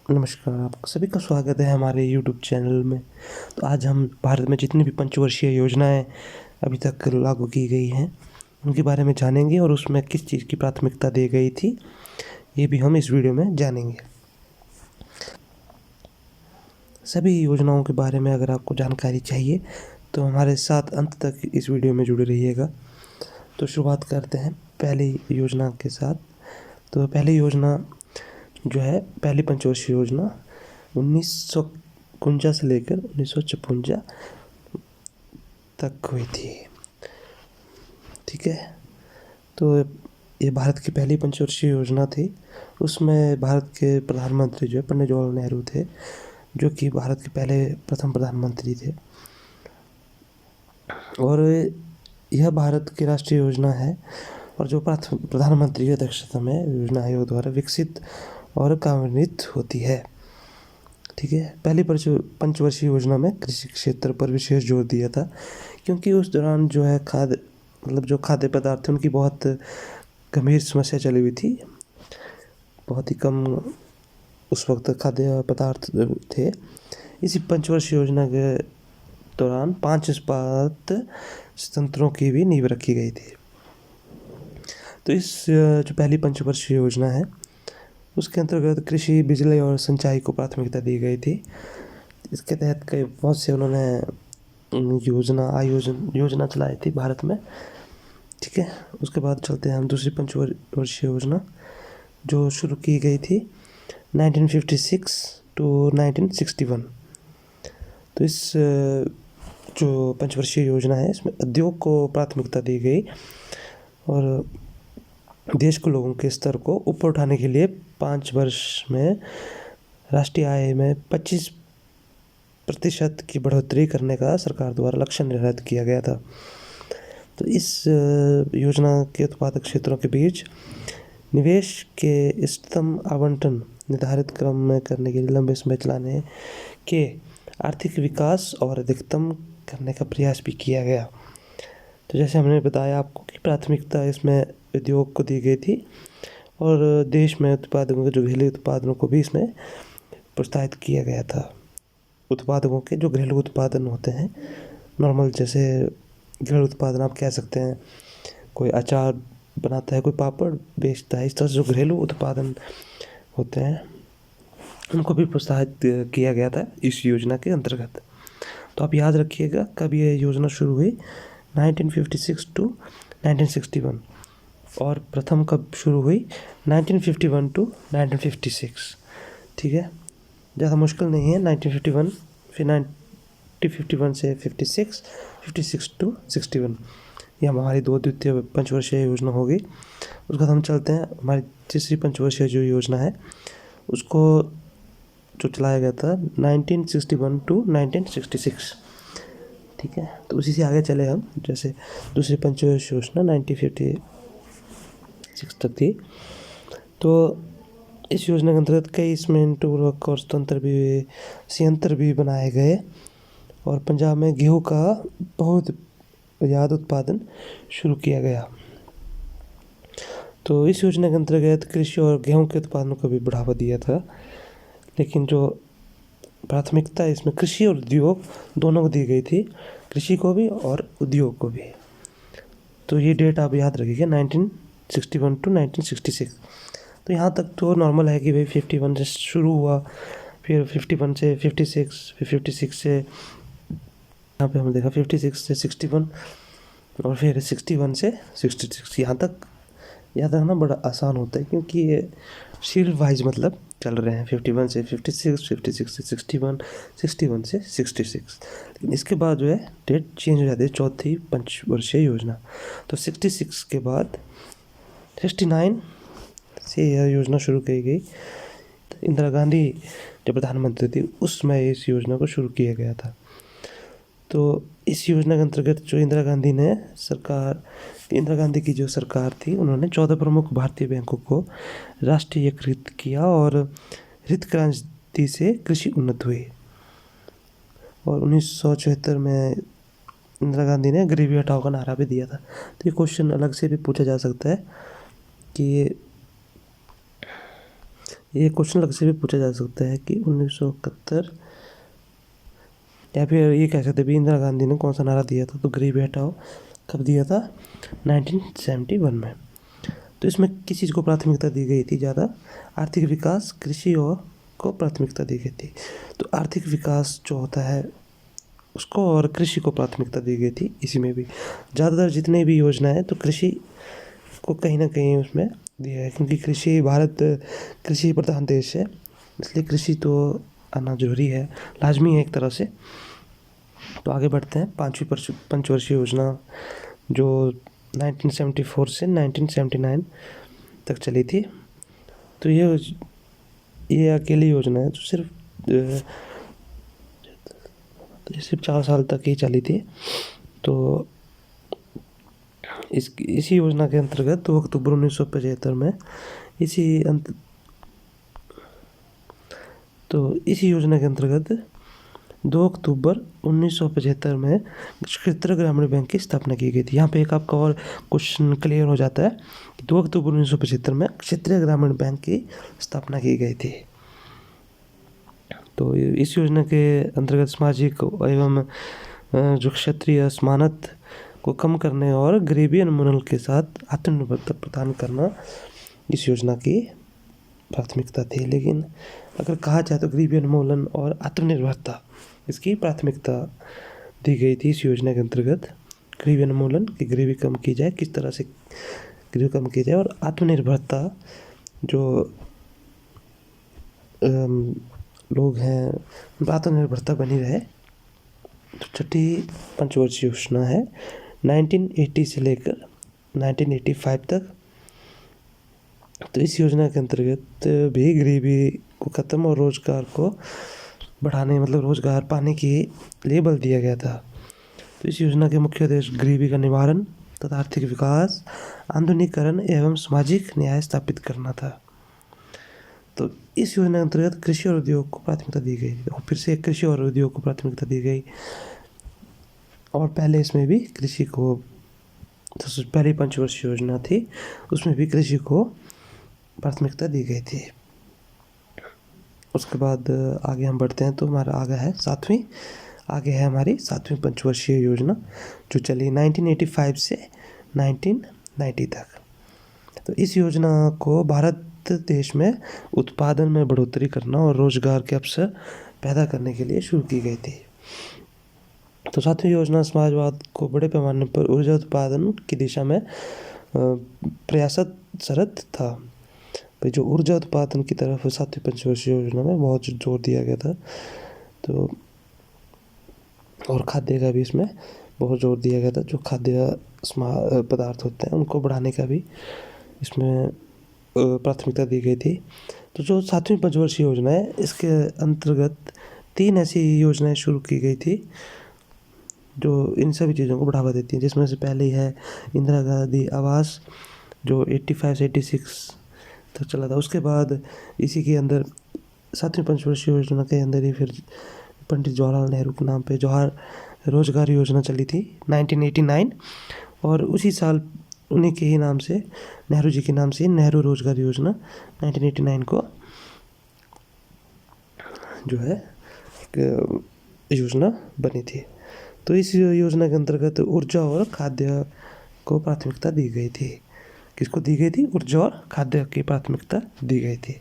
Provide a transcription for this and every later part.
नमस्कार, आप सभी का स्वागत है हमारे यूट्यूब चैनल में। तो आज हम भारत में जितनी भी पंचवर्षीय योजनाएं अभी तक लागू की गई हैं उनके बारे में जानेंगे और उसमें किस चीज़ की प्राथमिकता दी गई थी ये भी हम इस वीडियो में जानेंगे। सभी योजनाओं के बारे में अगर आपको जानकारी चाहिए तो हमारे साथ अंत तक इस वीडियो में जुड़े रहिएगा। तो शुरुआत करते हैं पहली योजना के साथ। तो पहली योजना जो है पहली पंचवर्षीय योजना 1951 से लेकर 1956 तक हुई थी। ठीक है, तो ये भारत की पहली पंचवर्षीय योजना थी। उसमें भारत के प्रधानमंत्री जो है पंडित जवाहरलाल नेहरू थे, जो कि भारत के प्रथम प्रधानमंत्री थे। और यह भारत की राष्ट्रीय योजना है और जो प्रधानमंत्री की अध्यक्षता में योजना आयोग द्वारा विकसित और कार्यान्वित होती है। ठीक है, पहली पंचवर्षीय योजना में कृषि क्षेत्र पर विशेष जोर दिया था, क्योंकि उस दौरान जो है जो खाद्य पदार्थ थे उनकी बहुत गंभीर समस्या चली हुई थी। बहुत ही कम उस वक्त खाद्य पदार्थ थे। इसी पंचवर्षीय योजना के दौरान 5 इस्पात संयंत्रों की भी नींव रखी गई थी। तो इस जो पहली पंचवर्षीय योजना है उसके अंतर्गत कृषि, बिजली और सिंचाई को प्राथमिकता दी गई थी। इसके तहत कई बहुत से उन्होंने योजना चलाई थी भारत में। ठीक है, उसके बाद चलते हैं हम दूसरी पंचवर्षीय योजना जो शुरू की गई थी 1956 टू 1961। तो इस जो पंचवर्षीय योजना है इसमें उद्योग को प्राथमिकता दी गई और देश को लोगों के स्तर को ऊपर उठाने के लिए 5 वर्ष में राष्ट्रीय आय में 25% की बढ़ोतरी करने का सरकार द्वारा लक्ष्य निर्धारित किया गया था। तो इस योजना के उत्पादक क्षेत्रों के बीच निवेश के इष्टतम आवंटन निर्धारित क्रम में करने के लिए लंबे समय चलाने के आर्थिक विकास और अधिकतम करने का प्रयास भी किया गया। तो जैसे हमने बताया आपको कि प्राथमिकता इसमें उद्योग को दी गई थी और देश में उत्पादकों के जो घरेलू उत्पादनों को भी इसमें प्रोत्साहित किया गया था। उत्पादकों के जो घरेलू उत्पादन होते हैं नॉर्मल, जैसे घरेलू उत्पादन आप कह सकते हैं, कोई अचार बनाता है, कोई पापड़ बेचता है, इस तरह से जो घरेलू उत्पादन होते हैं उनको भी प्रोत्साहित किया गया था इस योजना के अंतर्गत। तो आप याद रखिएगा कब ये योजना शुरू हुई, 1956 टू 1961, और प्रथम कब शुरू हुई 1951 टू 1956। ठीक है, ज़्यादा मुश्किल नहीं है। 1951 फिर 1951 से 56 टू 61, ये हमारी द्वितीय पंचवर्षीय योजना होगी। उसके बाद हम चलते हैं हमारी तीसरी पंचवर्षीय जो योजना है उसको जो चलाया गया था 1961 टू 1966। ठीक है, तो उसी से आगे चले हम। जैसे दूसरी पंचवर्षीय योजना 1956 तक थी। तो इस योजना के अंतर्गत कई सीमेंट उर्वरक और संयंत्र भी बनाए गए और पंजाब में गेहूं का बहुत ज़्यादा उत्पादन शुरू किया गया। तो इस योजना के अंतर्गत कृषि और गेहूं के उत्पादन को भी बढ़ावा दिया था, लेकिन जो प्राथमिकता इसमें कृषि और उद्योग दोनों को दी गई थी, कृषि को भी और उद्योग को भी। तो ये डेट आप याद रखिएगा 1961 टू 1966। तो यहाँ तक तो नॉर्मल है कि भाई 51 से शुरू हुआ, फिर 51 से 56, फिर 56 से यहाँ पे हमने देखा 56 से 61 और फिर 61 से 66। यहाँ तक याद रखना बड़ा आसान होता है क्योंकि ये सीरियल वाइज मतलब चल रहे हैं, 51 से 56, 56 से 61, 61 से 66। लेकिन इसके बाद जो है डेट चेंज हो जाती है, चौथी पंचवर्षीय योजना। तो 66 के बाद 69 से यह योजना शुरू की गई। तो इंदिरा गांधी जब प्रधानमंत्री थी उस समय इस योजना को शुरू किया गया था। तो इस योजना के अंतर्गत जो इंदिरा गांधी की जो सरकार थी उन्होंने 14 प्रमुख भारतीय बैंकों को राष्ट्रीयकृत किया और हरित क्रांति से कृषि उन्नत हुई। और 1974 में इंदिरा गांधी ने गरीबी हटाओ का नारा भी दिया था। तो ये क्वेश्चन अलग से भी पूछा जा सकता है कि ये क्वेश्चन अलग से भी पूछा जा सकता है कि 1971, या फिर ये कह सकते भी इंदिरा गांधी ने कौन सा नारा दिया था। तो गरीबी हटाओ कब दिया था? 1971 में। तो इसमें किस चीज़ को प्राथमिकता दी गई थी ज़्यादा? आर्थिक विकास, कृषि और को प्राथमिकता दी गई थी। तो आर्थिक विकास जो होता है उसको और कृषि को प्राथमिकता दी गई थी। इसी में भी ज़्यादातर जितने भी योजना है तो कृषि को कहीं ना कहीं उसमें दिया है, क्योंकि भारत कृषि प्रधान देश है, इसलिए कृषि तो आना जरूरी है, लाजमी है एक तरह से। तो आगे बढ़ते हैं। 5वीं पंचवर्षीय योजना जो 1974 से 1979 तक चली थी। तो ये अकेली योजना है जो सिर्फ 4 साल तक ही चली थी। तो इसी योजना के अंतर्गत 2 अक्टूबर 1975 में इसी योजना के अंतर्गत 2 अक्टूबर 1975 में क्षेत्रीय ग्रामीण बैंक की स्थापना की गई थी। यहाँ पे एक आपका और क्वेश्चन क्लियर हो जाता है कि 2 अक्टूबर 1975 में क्षेत्रीय ग्रामीण बैंक की स्थापना की गई थी। तो इस योजना के अंतर्गत सामाजिक एवं जो क्षेत्रीय असमानता को कम करने और गरीबी उन्मूलन के साथ आत्मनिर्भरता प्रदान करना इस योजना की प्राथमिकता थी। लेकिन अगर कहा जाए तो गरीबी उन्मूलन और आत्मनिर्भरता इसकी प्राथमिकता दी गई थी इस योजना के अंतर्गत। गरीबी उन्मूलन की गरीबी कम की जाए, किस तरह से गरीबी कम की जाए, और आत्मनिर्भरता जो लोग हैं आत्मनिर्भरता बनी रहे। तो छठी पंचवर्षीय योजना है 1980 से लेकर 1985 तक। तो इस योजना के अंतर्गत भी गरीबी को ख़त्म और रोज़गार को बढ़ाने, मतलब रोज़गार पाने के लिए बल दिया गया था। तो इस योजना के मुख्य उद्देश्य गरीबी का निवारण तथा आर्थिक विकास, आधुनिकीकरण एवं सामाजिक न्याय स्थापित करना था। तो इस योजना के अंतर्गत कृषि और उद्योग को प्राथमिकता दी गई, और फिर से कृषि और उद्योग को प्राथमिकता दी गई। और पहले इसमें भी कृषि को, तो पहली पंचवर्षीय योजना थी उसमें भी कृषि को प्राथमिकता दी गई थी। उसके बाद आगे हम बढ़ते हैं। तो हमारा आगे है हमारी 7वीं पंचवर्षीय योजना जो चली 1985 से 1990 तक। तो इस योजना को भारत देश में उत्पादन में बढ़ोतरी करना और रोजगार के अवसर पैदा करने के लिए शुरू की गई थी। तो 7वीं योजना समाजवाद को बड़े पैमाने पर ऊर्जा उत्पादन की दिशा में प्रयासरत था। भाई जो ऊर्जा उत्पादन की तरफ 7वीं पंचवर्षीय योजना में बहुत जोर दिया गया था। तो और खाद्य का भी इसमें बहुत जोर दिया गया था। जो खाद्य पदार्थ होते हैं उनको बढ़ाने का भी इसमें प्राथमिकता दी गई थी। तो जो 7वीं पंचवर्षीय योजना है इसके अंतर्गत 3 ऐसी योजनाएं शुरू की गई थी जो इन सभी चीज़ों को बढ़ावा देती हैं, जिसमें से पहली है इंदिरा गांधी आवास जो 85 से 86 तक चला था। उसके बाद इसी के अंदर 7वीं पंचवर्षीय योजना के अंदर ही फिर पंडित जवाहरलाल नेहरू के नाम पे जवाहर रोजगार योजना चली थी 1989, और उसी साल उन्हीं के ही नाम से, नेहरू जी के नाम से नेहरू रोजगार योजना 1989 को जो है योजना बनी थी। तो इस योजना के अंतर्गत ऊर्जा और खाद्य को प्राथमिकता दी गई थी। किसको दी गई थी? ऊर्जा और खाद्य की प्राथमिकता दी गई थी।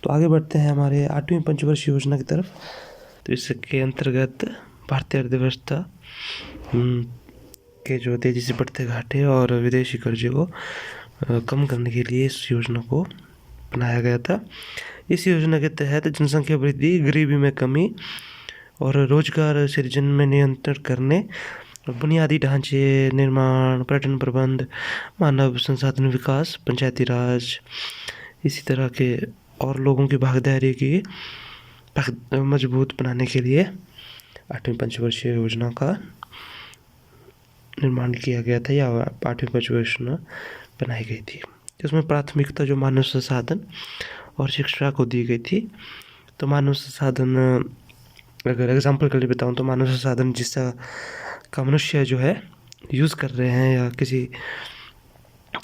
तो आगे बढ़ते हैं हमारे 8वीं पंचवर्षीय योजना की तरफ। तो इसके अंतर्गत भारतीय अर्थव्यवस्था के जो तेजी से बढ़ते घाटे और विदेशी कर्जे को कम करने के लिए इस योजना को बनाया गया था। इस योजना के तहत जनसंख्या वृद्धि, गरीबी में कमी और रोजगार सृजन में नियंत्रण करने, और बुनियादी ढांचे निर्माण, पर्यटन प्रबंध, मानव संसाधन विकास, पंचायती राज, इसी तरह के और लोगों की भागीदारी की मजबूत बनाने के लिए 8वीं पंचवर्षीय योजना का निर्माण किया गया था, या 8वीं पंचवर्षीय योजना बनाई गई थी। इसमें प्राथमिकता जो मानव संसाधन और शिक्षा को दी गई थी। तो मानव संसाधन अगर एग्जाम्पल के लिए बताऊँ तो मानव संसाधन जिसका का मनुष्य जो है यूज़ कर रहे हैं या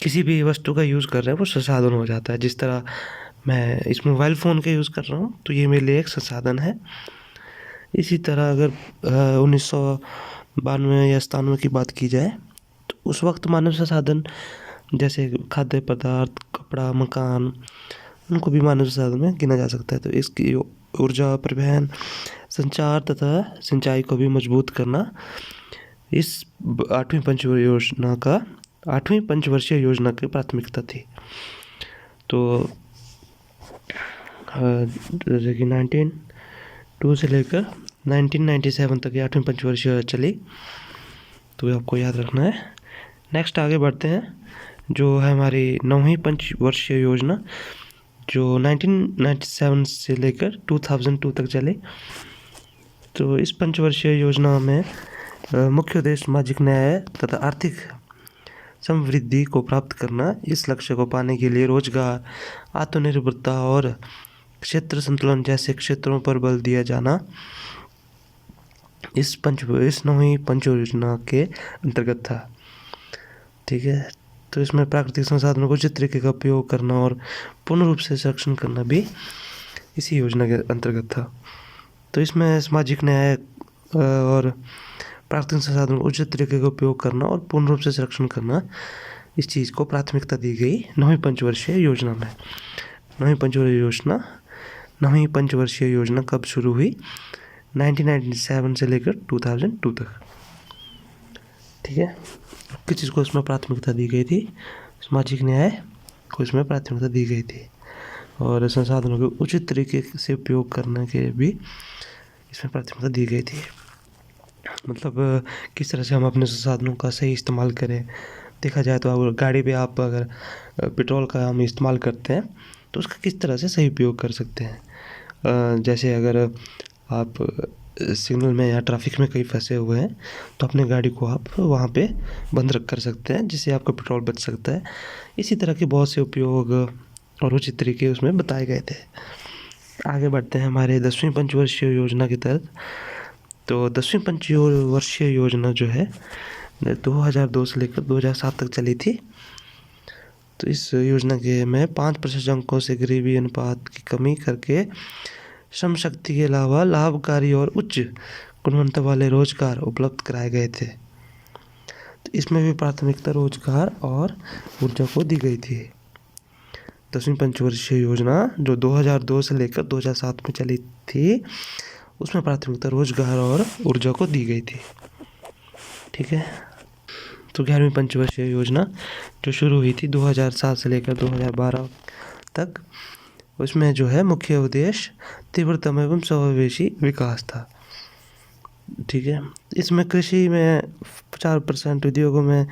किसी भी वस्तु का यूज़ कर रहे हैं वो संसाधन हो जाता है। जिस तरह मैं इस मोबाइल फ़ोन का यूज़ कर रहा हूँ तो ये मेरे लिए एक संसाधन है। इसी तरह अगर 1992 या 97 की बात की जाए तो उस वक्त मानव संसाधन जैसे खाद्य पदार्थ, कपड़ा, मकान, उनको भी मानव संसाधन में गिना जा सकता है। तो इसकी ऊर्जा, परिवहन, संचार तथा सिंचाई को भी मजबूत करना इस 8वीं पंचवर्षीय योजना की प्राथमिकता थी। तो जैसे कि 1992 से लेकर 1997 तक ये 8वीं पंचवर्षीय चली, तो आपको याद रखना है। नेक्स्ट आगे बढ़ते हैं, जो है हमारी 9वीं पंचवर्षीय योजना, जो 1997 से लेकर 2002 तक चली। तो इस पंचवर्षीय योजना में मुख्य उद्देश्य सामाजिक न्याय तथा आर्थिक समृद्धि को प्राप्त करना। इस लक्ष्य को पाने के लिए रोजगार, आत्मनिर्भरता और क्षेत्र संतुलन जैसे क्षेत्रों पर बल दिया जाना इस 9वीं पंच योजना के अंतर्गत था। ठीक है, तो इसमें प्राकृतिक संसाधनों को उचित तरीके का उपयोग करना और पूर्ण रूप से संरक्षण करना भी इसी योजना के अंतर्गत था। तो इसमें सामाजिक न्याय और प्राकृतिक संसाधनों को उचित तरीके का उपयोग करना और पूर्ण रूप से संरक्षण करना, इस चीज़ को प्राथमिकता दी गई 9वीं पंचवर्षीय योजना में। 9वीं पंचवर्षीय योजना कब शुरू हुई? 1997 से लेकर 2002 तक। ठीक है, किस चीज़ को इसमें प्राथमिकता दी गई थी? सामाजिक न्याय को इसमें प्राथमिकता दी गई थी और संसाधनों के उचित तरीके से उपयोग करने के भी इसमें प्राथमिकता दी गई थी। मतलब किस तरह से हम अपने संसाधनों का सही इस्तेमाल करें। देखा जाए तो अगर गाड़ी पे आप अगर पेट्रोल का हम इस्तेमाल करते हैं तो उसका किस तरह से सही उपयोग कर सकते हैं। जैसे अगर आप सिग्नल में या ट्रैफिक में कहीं फंसे हुए हैं तो अपने गाड़ी को आप वहाँ पे बंद रख कर सकते हैं, जिससे आपका पेट्रोल बच सकता है। इसी तरह के बहुत से उपयोग और उचित तरीके उसमें बताए गए थे। आगे बढ़ते हैं हमारे 10वीं पंचवर्षीय योजना की तरफ। तो 10वीं पंचवर्षीय योजना जो है 2002 से लेकर 2007 तक चली थी। तो इस योजना के में 5% अंकों से गरीबी अनुपात की कमी करके श्रम शक्ति के अलावा लाभकारी और उच्च गुणवत्ता वाले रोजगार उपलब्ध कराए गए थे। तो इसमें भी प्राथमिकता रोजगार और ऊर्जा को दी गई थी। 10वीं पंचवर्षीय योजना जो 2002 से लेकर 2007 में चली थी, उसमें प्राथमिकता रोजगार और ऊर्जा को दी गई थी। ठीक है, तो 11वीं पंचवर्षीय योजना जो शुरू हुई थी 2007 से लेकर 2012 तक, उसमें जो है मुख्य उद्देश्य तीव्रतम एवं समावेशी विकास था। ठीक है, इसमें कृषि में 4%, उद्योगों में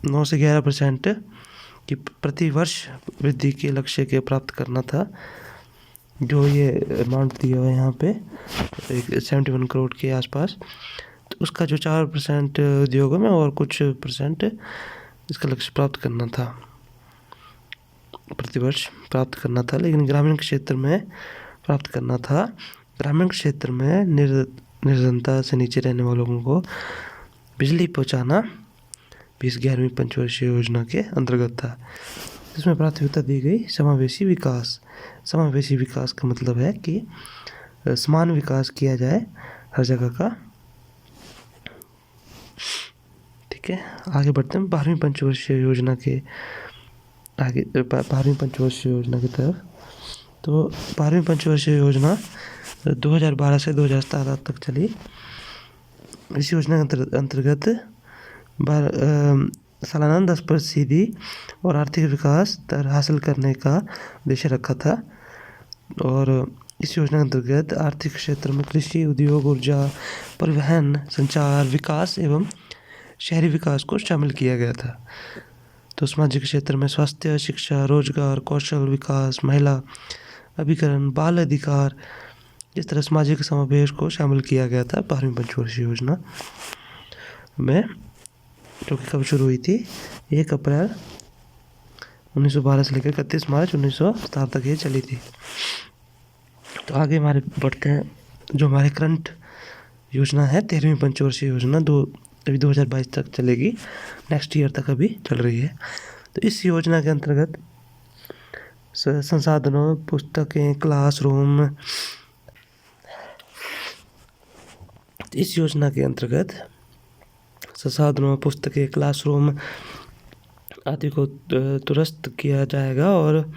9 से 11% की प्रति वर्ष वृद्धि के लक्ष्य के प्राप्त करना था। जो ये अमाउंट दिया हुआ है यहाँ पे 71 करोड़ के आसपास, तो उसका जो 4% उद्योगों में और कुछ % इसका लक्ष्य प्राप्त करना था, प्रतिवर्ष प्राप्त करना था। लेकिन ग्रामीण क्षेत्र में प्राप्त करना था। ग्रामीण क्षेत्र में निर्धनता से नीचे रहने वालों को बिजली पहुंचाना भी इस 11वीं पंचवर्षीय योजना के अंतर्गत था। इसमें प्राथमिकता दी गई समावेशी विकास। समावेशी विकास का मतलब है कि समान विकास किया जाए हर जगह का। ठीक है, आगे बढ़ते हैं 12वीं पंचवर्षीय योजना के आगे 12वीं पंचवर्षीय योजना की तरफ। तो 12वीं पंचवर्षीय योजना 2012 से 2017 तक चली। इस योजना के अंतर्गत सालाना 10% और आर्थिक विकास दर हासिल करने का उद्देश्य रखा था। और इस योजना के अंतर्गत आर्थिक क्षेत्र में कृषि, उद्योग, ऊर्जा, परिवहन, संचार, विकास एवं शहरी विकास को शामिल किया गया था। तो सामाजिक क्षेत्र में स्वास्थ्य, शिक्षा, रोजगार, कौशल विकास, महिला अभिकरण, बाल अधिकार, इस तरह सामाजिक समावेश को शामिल किया गया था 12वीं पंचवर्षीय योजना में, जो कि कब शुरू हुई थी? 1 अप्रैल 1912 से लेकर 31 मार्च 1907 तक ये चली थी। तो आगे हमारे बढ़ते हैं, जो हमारे करंट योजना है 13वीं पंचवर्षीय योजना अभी 2022 तक चलेगी, नेक्स्ट ईयर तक अभी चल रही है। तो इस योजना के अंतर्गत संसाधनों, पुस्तकें, क्लासरूम, इस योजना के अंतर्गत संसाधनों, पुस्तकें, क्लासरूम आदि को दुरुस्त किया जाएगा और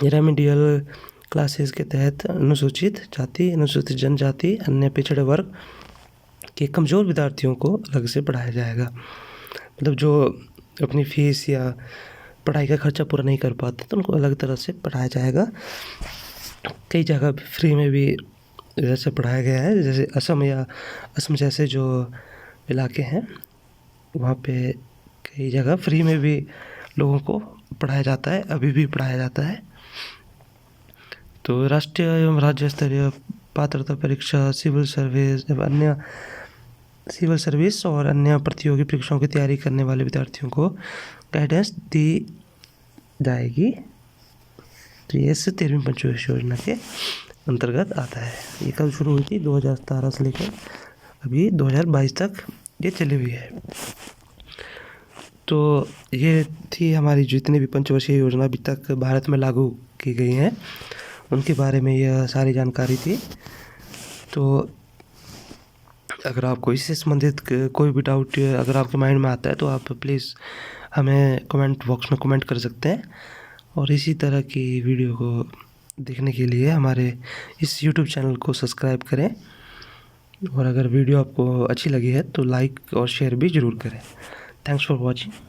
रेमेडियल क्लासेस के तहत अनुसूचित जाति, अनुसूचित जनजाति, अन्य पिछड़े वर्ग के कमज़ोर विद्यार्थियों को अलग से पढ़ाया जाएगा। मतलब जो अपनी फीस या पढ़ाई का खर्चा पूरा नहीं कर पाते तो उनको अलग तरह से पढ़ाया जाएगा। कई जगह फ्री में भी जैसे पढ़ाया गया है, जैसे असम जैसे जो इलाके हैं वहाँ पे कई जगह फ्री में भी लोगों को पढ़ाया जाता है, अभी भी पढ़ाया जाता है। तो राष्ट्रीय एवं राज्य स्तरीय पात्रता परीक्षा, सिविल सर्विस और अन्य प्रतियोगी परीक्षाओं की तैयारी करने वाले विद्यार्थियों को गाइडेंस दी जाएगी। तो ये 13वीं पंचवर्षीय योजना के अंतर्गत आता है। ये कब शुरू हुई थी? 2017 से लेकर अभी 2022 तक ये चली हुई है। तो ये थी हमारी जितनी भी पंचवर्षीय योजना अभी तक भारत में लागू की गई हैं उनके बारे में यह सारी जानकारी थी। तो अगर आपको इससे संबंधित कोई भी डाउट अगर आपके माइंड में आता है तो आप प्लीज़ हमें कमेंट बॉक्स में कमेंट कर सकते हैं। और इसी तरह की वीडियो को देखने के लिए हमारे इस YouTube चैनल को सब्सक्राइब करें। और अगर वीडियो आपको अच्छी लगी है तो लाइक और शेयर भी ज़रूर करें। Thanks for watching.